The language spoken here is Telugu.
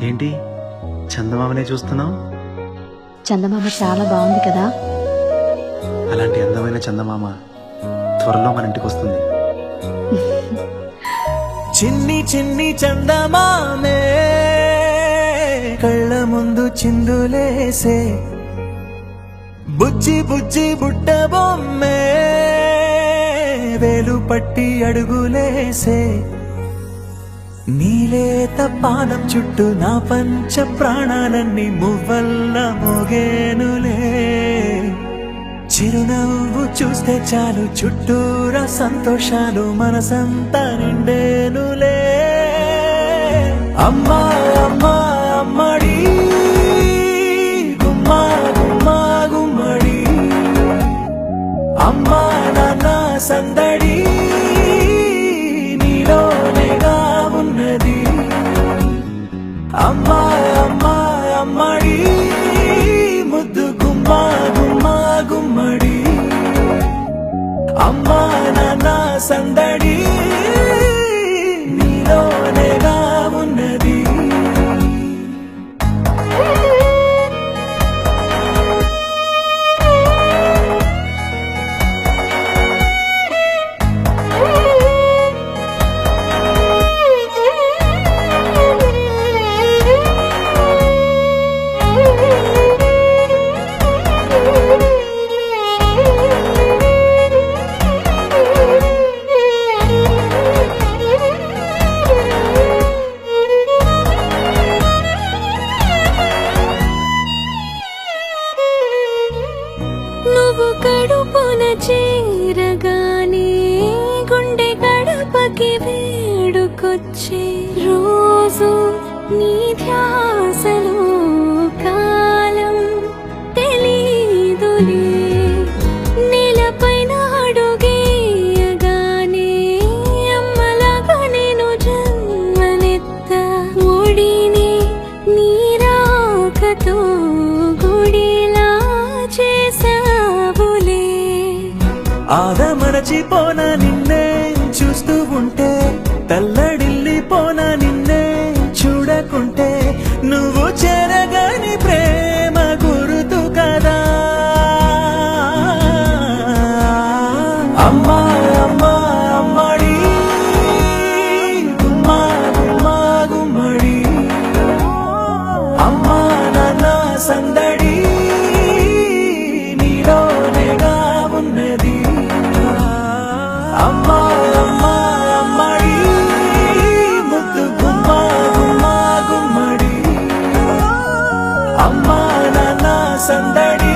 ఏంటి చందమామనే చూస్తున్నావు? చందమామ చాలా బాగుంది కదా. అలాంటి అందమైన చందమామ త్వరలో మన ఇంటికి వస్తుంది. చిన్ని చిన్ని చందమామే కళ్ళ ముందు చిందులేసే, బుజ్జి బుజ్జి బుట్ట బొమ్మే వేలు పట్టి అడుగులేసే, నీలేత పానం చుట్టూ నా పంచ ప్రాణాలన్నీ మువ్వల్ల మోగేనులే. చిరునవ్వు చూస్తే చాలు చుట్టూరా సంతోషాలు మనసంతా నిండేనులే. అమ్మా అమ్మా అమ్మడి గుమ్మా గుమ్మా గుమ్మడి, అమ్మా నాన్న సందడి నీలోనేగా ఉన్నది. అమ్మా అమ్మా అమ్మడి ముద్దు గుమ్మా గుమ్మా గుమ్మడి, అమ్మా నాన్న సందడి నీలోనేగా ఉన్నది. నువ్వు కడుపున చేరగానే గుండె గడపకి వేడుకొచ్చే రోజు నీ ధ్యాసలో కాలం తెలీదులే. నేలపైన అడుగేయగానే అమ్మలాగా నేను జన్మనెత్త, ఒడిని నీ రాకతో గుడిలా చేసావులే. ఆదమరచిపోన నిన్నే చూస్తూ ఉంటే, తల్లడిల్లిపోన నిన్నే చూడకుంటే, నువ్వు చెరగని ప్రేమ గురుతు కదా. అమ్మా అమ్మా అమ్మడి గుమ్మా గుమ్మా గుమ్మడి, అమ్మా నాన్న సందడి నీలోనేగా ఉన్నది. అమ్మా అమ్మా అమ్మడి ముద్దు గుమ్మా గుమ్మా గుమ్మడి, అమ్మా నాన్న సందడి